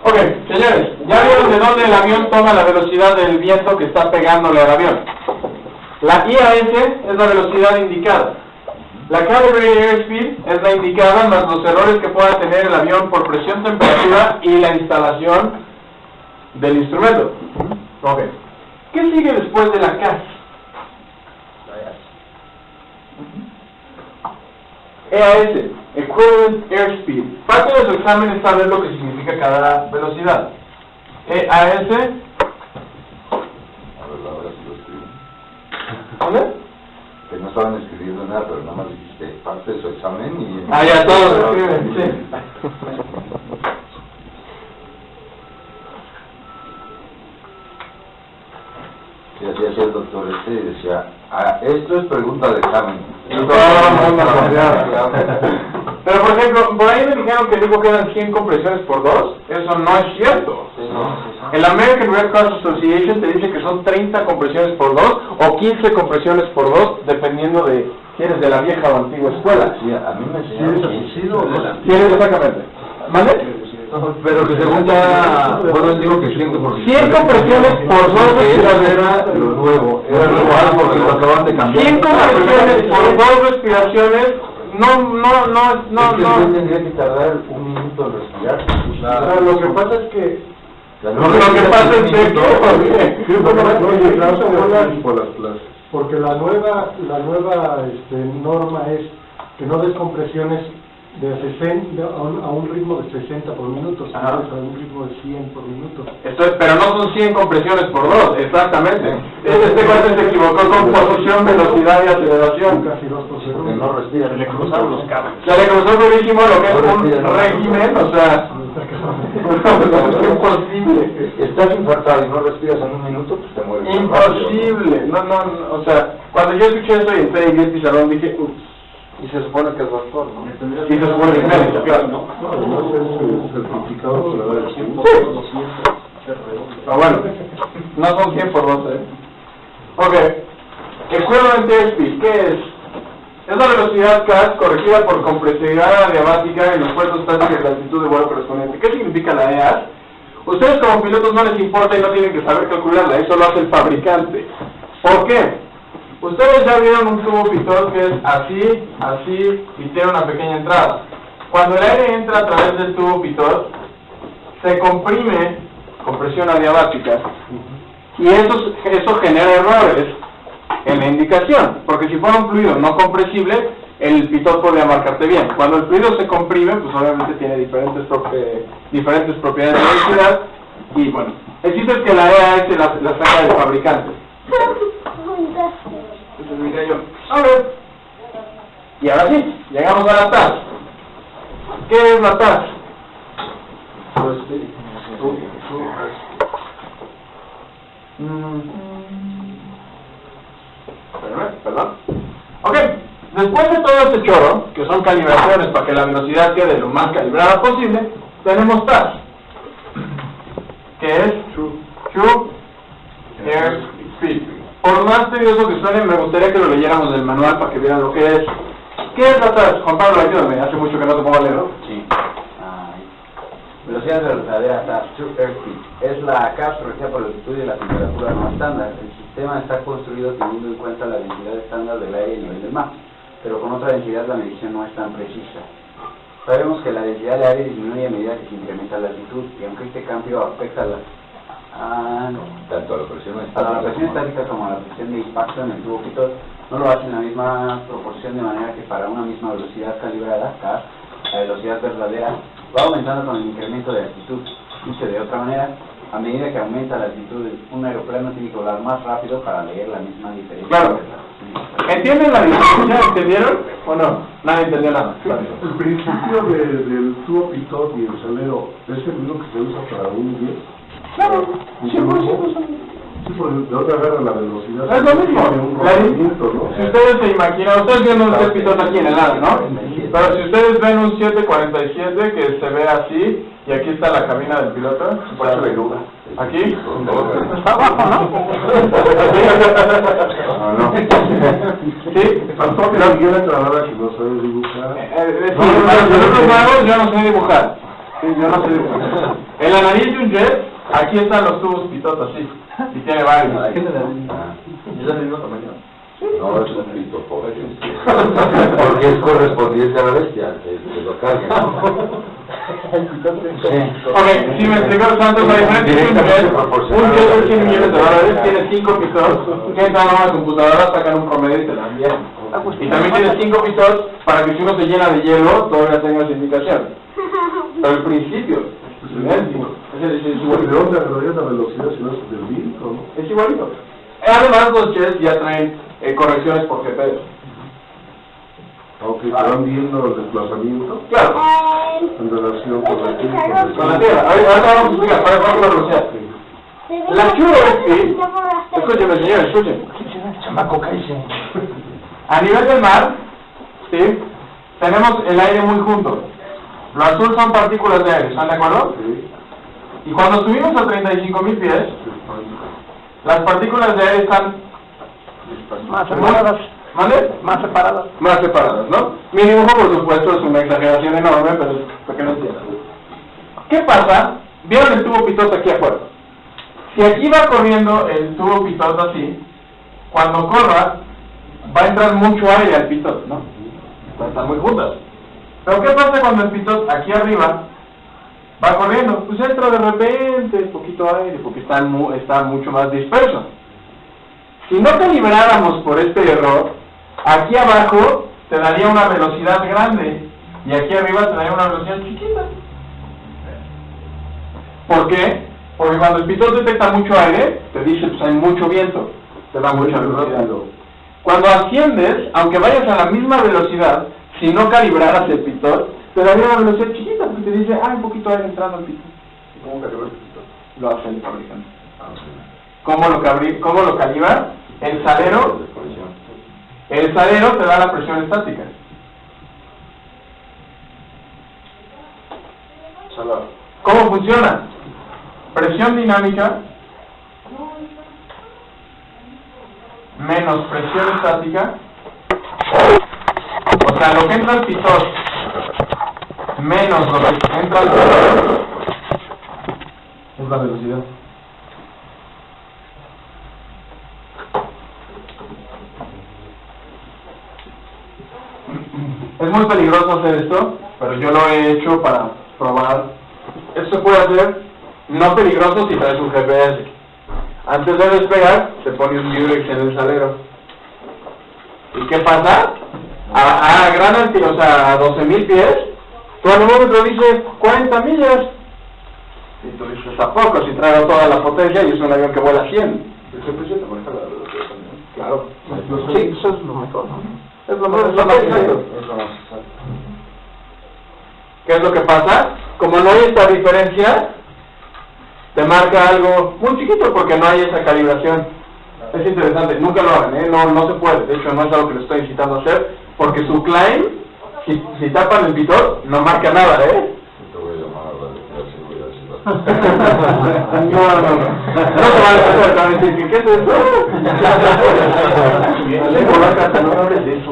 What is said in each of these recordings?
Ok, señores, ya vieron de dónde el avión toma la velocidad del viento que está pegándole al avión. La IAS es la velocidad indicada. La Calibrated Airspeed es la indicada más los errores que pueda tener el avión por presión, temperatura y la instalación del instrumento. Ok. ¿Qué sigue después de la CAS? EAS, Equivalent Airspeed. Parte de su examen es saber lo que significa cada velocidad. EAS. ¿Dónde? Que no estaban escribiendo nada, pero nada más dijiste parte de su examen y... Ya todos lo escriben, sí. Y así hacía el doctor y decía, esto es pregunta de examen. Pero por ejemplo, por ahí me dijeron que dijo que eran 100 compresiones por 2. Eso no es cierto. El American Red Cross Association te dice que son 30 compresiones por 2 o 15 compresiones por 2, dependiendo de si eres de la vieja o antigua escuela. Sí, a mí me enseñaron 15 o 2. Sí, exactamente. ¿Vale? Pero que según ya, bueno, digo que 100 compresiones por 2 era lo nuevo, era lo nuevo porque lo acaban de cambiar. 100 compresiones por 2 respiraciones. No. Tendría que tardar un minuto en respirar. Claro, lo que pasa es que... Lo que pasa es que... Porque la nueva norma es que no des compresiones de 60 a un ritmo de 60 por minuto, sino a un ritmo de 100 por minuto. Pero no son 100 compresiones por 2, exactamente. Este cuate se equivocó con posición, velocidad y aceleración. Casi 2 por segundo. Que no respira. Se le cruzaron los cables. Se le cruzó durísimo lo que es un régimen, o sea... Es imposible. Estás infartado y no respiras en un minuto, pues te mueres. Imposible. No, o sea, cuando yo escuché eso y entré en el pizarrón dije, ups. Y se supone que es doctor, ¿no? Y se supone que es médico, claro, ¿no? Además es certificado por la edad. Pero bueno, no son 100 por 12. Ok. Equivalent Airspeed, ¿qué es? Es la velocidad CAS corregida por compresividad adiabática en los puertos estáticos de la altitud de vuelo correspondiente. ¿Qué significa la EAS? Ustedes como pilotos no les importa y no tienen que saber calcularla, eso lo hace el fabricante. ¿Por qué? Ustedes ya vieron un tubo pitot que es así, y tiene una pequeña entrada. Cuando el aire entra a través del tubo pitot, se comprime con presión adiabática, y eso genera errores en la indicación, porque si fuera un fluido no compresible, el pitot podría marcarte bien. Cuando el fluido se comprime, pues obviamente tiene diferentes propiedades de velocidad, y bueno, el chiste es que la EAS la saca del fabricante. Eso diría yo. A ver. Y ahora sí, llegamos a la TAS. ¿Qué es la TAS? Perdón. Ok, después de todo este chorro, que son calibraciones para que la velocidad quede lo más calibrada posible, tenemos TAS, que es True Airspeed. Por más tedioso que suene, me gustaría que lo leyéramos del manual para que vieran lo que es. ¿Qué es la TAS? Juan Pablo, ayúdame, hace mucho que no te pongo a leer. Sí. Velocidad verdadera TAS, True Airspeed. Es la CAS corregida por el estudio de la temperatura no estándar. El sistema está construido teniendo en cuenta la densidad estándar del aire y el nivel del mar, pero con otra densidad la medición no es tan precisa. Sabemos que la densidad de aire disminuye a medida que se incrementa la altitud, y aunque este cambio afecta tanto a la presión estática como a la presión de impacto en el tubo pitot, no lo hace en la misma proporción, de manera que para una misma velocidad calibrada, CAS, la velocidad verdadera va aumentando con el incremento de altitud. Dicho de otra manera, a medida que aumenta la altitud, un aeroplano tiene que volar más rápido para leer la misma diferencia. Claro. ¿Entienden la diferencia? ¿Entendieron o no? Nadie entendió nada. El principio del tubo pitot y el salero es el mismo que se usa para un 10. Claro, 100%. Pues, ¿de dónde agarra la velocidad? Es lo mismo. Tiene un rodamiento, ¿no? Si ustedes se imaginan, ustedes viendo un pitot aquí en el lado, ¿no? Pero si ustedes ven un 747 que se ve así, y aquí está la cabina del piloto, aquí, está abajo, ¿no? No. ¿Sí? Yo la entrenadora que no sabe dibujar. Sí, para nosotros nuevos yo no sé dibujar. Sí, yo no sé dibujar. En la nariz de un jet, aquí están los tubos pitot así, y tiene varios. ¿Es del mismo tamaño? No, es un pito pobre. Porque es correspondiente a la bestia, que lo carga. Ok, si me explico, Santos, la diferencia es un jet de 100 millones de dólares tiene 5 pitot, que entran a una computadora, sacan un promedio y te la envían. Y también tiene 5 pitot para que si uno se llena de hielo, todavía tenga esa indicación. Pero el principio es idéntico. Es ¿De igualito. dónde agarraría la velocidad si no es del viento, no? Es igualito. Además, los jets ya traen correcciones por GPS. Aunque van viendo el desplazamiento Claro, en relación con la Tierra. con la Tierra. Ahora vamos a explicar, para ver la velocidad. La QRP, escúcheme señor, escúcheme. A nivel del mar, ¿sí? Tenemos el aire muy junto. Lo azul son partículas de aire, ¿están de acuerdo? Sí. Y cuando subimos a 35.000 pies, las partículas de aire están Más separadas. ¿Vale? Más separadas. Más separadas, ¿no? Mi dibujo, por supuesto, es una exageración enorme, pero es para que no entiendan. ¿Qué pasa? ¿Vieron el tubo pitot aquí afuera? Si aquí va corriendo el tubo pitot así, cuando corra, va a entrar mucho aire al pitot, ¿no? Están muy juntas. Pero ¿qué pasa cuando el pitot aquí arriba va corriendo? Pues entra de repente poquito aire, porque está mucho más disperso. Si no calibráramos por este error, aquí abajo te daría una velocidad grande y aquí arriba te daría una velocidad chiquita. ¿Por qué? Porque cuando el pitot detecta mucho aire, te dice pues hay mucho viento, te da mucha velocidad. Cuando asciendes, aunque vayas a la misma velocidad, si no calibraras el pitot, te daría una velocidad chiquita, porque te dice, hay un poquito aire entrando al pitot. ¿Cómo calibra el pitot? Lo hace el fabricante. ¿Cómo lo calibra? El salero te da la presión estática. ¿Cómo funciona? Presión dinámica menos presión estática, o sea, lo que entra al pitot menos lo que entra al pitot es la velocidad. Es muy peligroso hacer esto, pero yo lo he hecho para probar. Esto se puede hacer no peligroso si traes un GPS. Antes de despegar, te pone un Durex en el salero. ¿Y qué pasa? A gran altitud, o sea, a 12.000 pies, tu anemómetro dice 40 millas. Y tú dices, ¿a poco? Si traigo toda la potencia y es un avión que vuela 100. El GPS te maneja la velocidad también. Claro. Sí, eso es lo mejor, ¿no? Es lo más exacto. ¿Qué es lo que pasa? Como no hay esta diferencia, te marca algo muy chiquito porque no hay esa calibración. Es interesante, nunca lo hagan, no se puede. De hecho, no es algo que les estoy incitando a hacer, porque su climb, si tapan el pitot, no marca nada, ¿eh? Te voy a llamar a la seguridad. No te van a hacer, te van a decir, ¿qué es eso?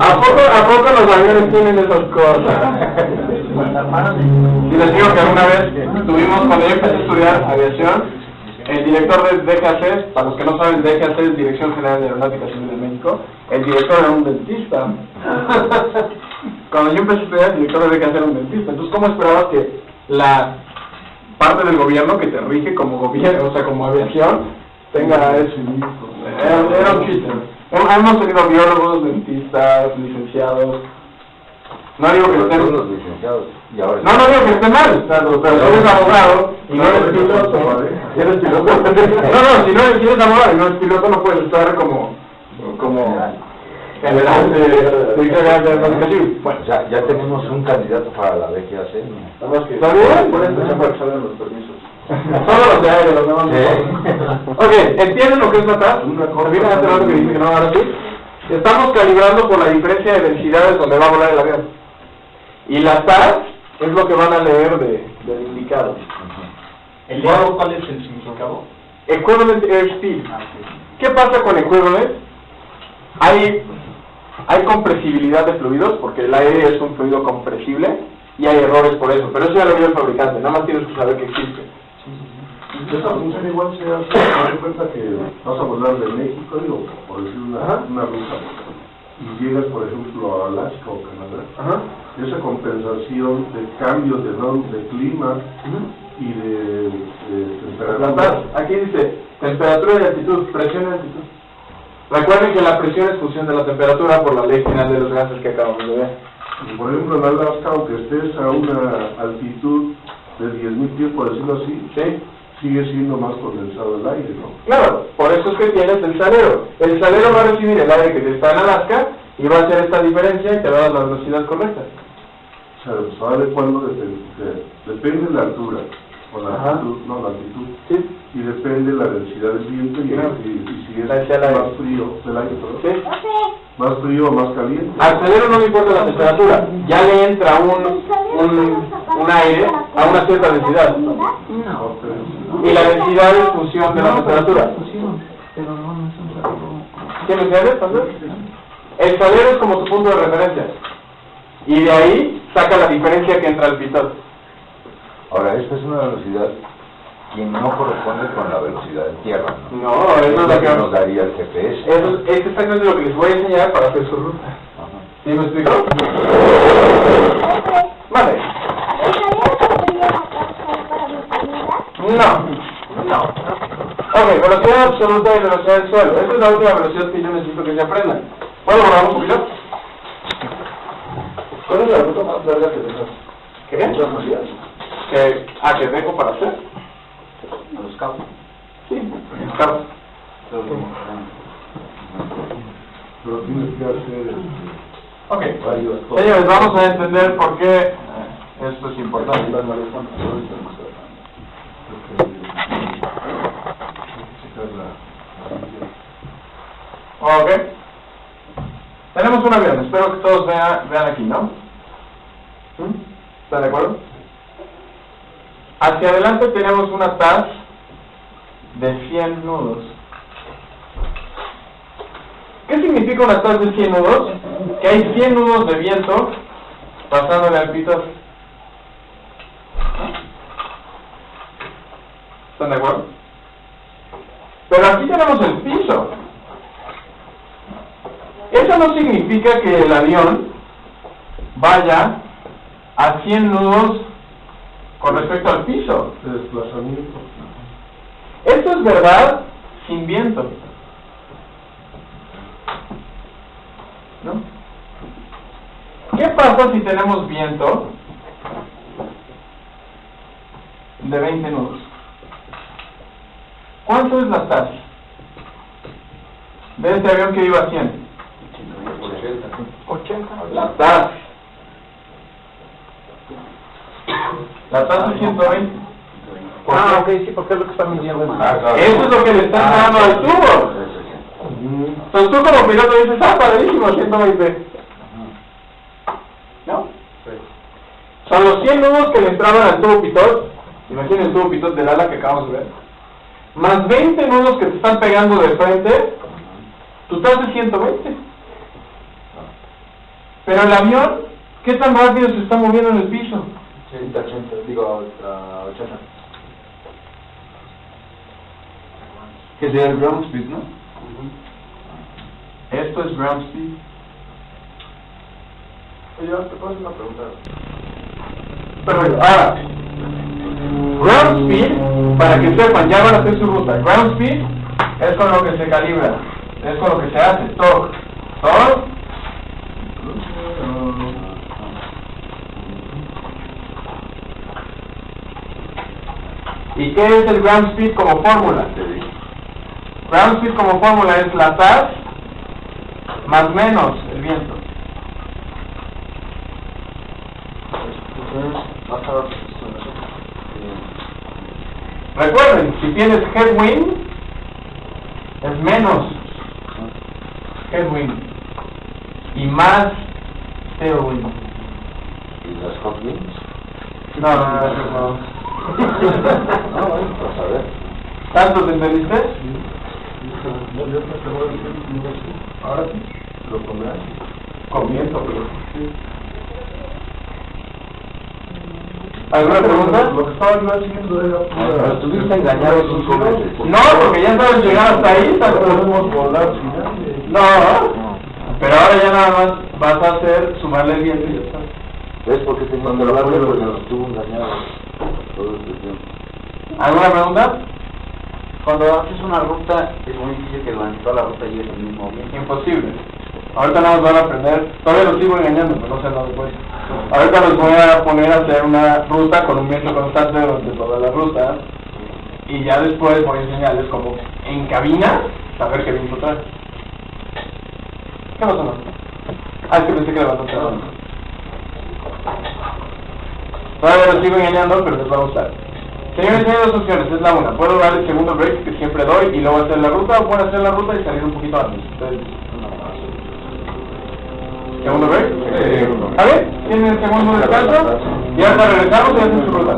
¿A poco los aviones tienen esas cosas? Y les digo que alguna vez estuvimos, cuando yo empecé a estudiar aviación, el director de DGAC, para los que no saben, DGAC es Dirección General de Aeronáutica Civil de México, el director era un dentista. Cuando yo empecé a estudiar, el director de DGAC era un dentista. Entonces, ¿cómo esperabas que la parte del gobierno que te rige como gobierno, o sea, como aviación, tenga eso? Era un chiste. Hemos tenido biólogos, dentistas, licenciados. No digo que estén... los licenciados. Y ahora No digo que esté mal, pero si eres abogado y no eres piloto, eres piloto. No, si eres abogado y no eres piloto, no puedes estar como general de aeronáutica civil. Bueno, ya tenemos un candidato para la DGAC. ¿está bien? Puedes empezar para que salgan los permisos. Solo los de aire, los demás no. Ok, ¿entienden lo que es la TAS? ¿Terminan hace rato que dicen que no, ahora sí? Estamos calibrando por la diferencia de densidades donde va a volar el avión. Y la TAS es lo que van a leer del indicado. ¿El diálogo cuál es el significado? Equivalent airspeed. ¿Qué pasa con equivalent? Hay compresibilidad de fluidos, porque el aire es un fluido compresible, y hay errores por eso, pero eso ya lo vio el fabricante, nada más tienes que saber que existe. Esa función igual se hace en cuenta que vas a volar de México, digo, por decir una ruta, y llegas, por ejemplo, a Alaska o Canadá. Esa compensación de cambios de clima y de temperatura. Aquí dice temperatura y altitud, presión y altitud. Recuerden que la presión es función de la temperatura por la ley final de los gases que acabamos de ver. Por ejemplo, en Alaska, aunque estés a una altitud de 10.000 pies, por decirlo así, ¿sí? Sigue siendo más condensado el aire, ¿no? Claro, por eso es que tienes el salero. El salero va a recibir el aire que está en Alaska y va a hacer esta diferencia y te va a dar la velocidad correcta. O sea, ¿sabe cuándo? Depende de la altura, o la altitud, no, la altitud. Sí. Y depende de la densidad del viento y si es más frío del aire, ¿no? Sí. Más frío o más caliente. Al salero no le importa la temperatura, ya le entra un aire a una cierta densidad. Y la densidad es función de la temperatura. Pero no es un salero. ¿Qué me entiendes, Pastor? El salero es como tu punto de referencia. Y de ahí saca la diferencia que entra al pitot. Ahora, esta es una velocidad que no corresponde con la velocidad en tierra, ¿no? No, eso es lo que nos daría el GPS. Eso es exactamente lo que les voy a enseñar para hacer su ruta. ¿Sí me explico? Vale. No. Ok, velocidad absoluta y velocidad del suelo. Esta es la última velocidad que yo necesito que se aprendan. ¿Puedo borrar un poquito? ¿Cuál es la ruta más larga que tengas? ¿Qué? ¿Que tengo para hacer? A los cabos. Sí, cabos. Pero tienes que hacer Ok. varias cosas. Señores, vamos a entender por qué esto es importante. Ok. Tenemos un avión, espero que todos vean aquí, ¿no? ¿Están de acuerdo? Hacia adelante tenemos una TAS de 100 nudos. ¿Qué significa una TAS de 100 nudos? Que hay 100 nudos de viento pasándole al pitot. ¿Están de acuerdo? Pero aquí tenemos el piso. Eso no significa que el avión vaya a 100 nudos con respecto al piso. de desplazamiento. Esto es verdad sin viento. ¿No? ¿Qué pasa si tenemos viento de 20 nudos? ¿Cuánto es la TAS de este avión que iba a 100? 80. La TAS. La TAS es 120. Ah, ok, sí, porque es lo que está midiendo. Eso es lo que le están dando al tubo. Entonces tú como piloto dices, padrísimo, 120. ¿No? Son los 100 nudos que le entraban al tubo pitot. Imaginen el tubo pitot del ala que acabamos de ver. Más 20 nudos que te están pegando de frente. Tu TAS es 120. Pero el avión, ¿qué tan rápido se está moviendo en el piso? 80, digo, 80. Que sería el ground speed, ¿no? Esto es ground speed. Oye, ¿te puedo hacer una pregunta? Perfecto. Ahora, ground speed, para que sepan, ya van a hacer su ruta. Ground speed es con lo que se calibra, es con lo que se hace. Torque. ¿Y qué es el ground speed como fórmula? Ground speed como fórmula es la TAS más menos el viento. Recuerden, si tienes headwind, es menos headwind y más tailwind. ¿Y las hot wings? No. No, pues a ver. ¿Tanto te entendiste? Ahora sí, lo pondrás. Comienzo, pero sí. ¿Alguna pregunta? Lo que estaba yo haciendo era... Pero estuviste engañado 5 veces. No, porque ya sabes llegar hasta ahí. Podemos volar finales. No, pero ahora ya nada más vas a hacer sumarle el viento y ya está. ¿Ves por qué tenías que hablarle? Porque nos estuvo engañado todo este tiempo. ¿Alguna pregunta? Cuando haces una ruta, es muy difícil que durante toda la ruta lleves el mismo viento. Imposible. Ahorita nada más van a aprender, todavía los sigo engañando, pero no sé nada después. Ahorita los voy a poner a hacer una ruta con un viento constante durante toda la ruta. Y ya después voy a enseñarles cómo en cabina saber qué viento trae. ¿Qué pasó, no? Es que pensé que levantaste la mano. Todavía los sigo engañando, pero les va a gustar. Señores, tienen dos opciones, es la una. Puedo dar el segundo break que siempre doy y luego hacer la ruta, o puedo hacer la ruta y salir un poquito antes. Entonces, ¿segundo break? A ver, tienen el segundo descanso y ahora regresamos y hacen su ruta.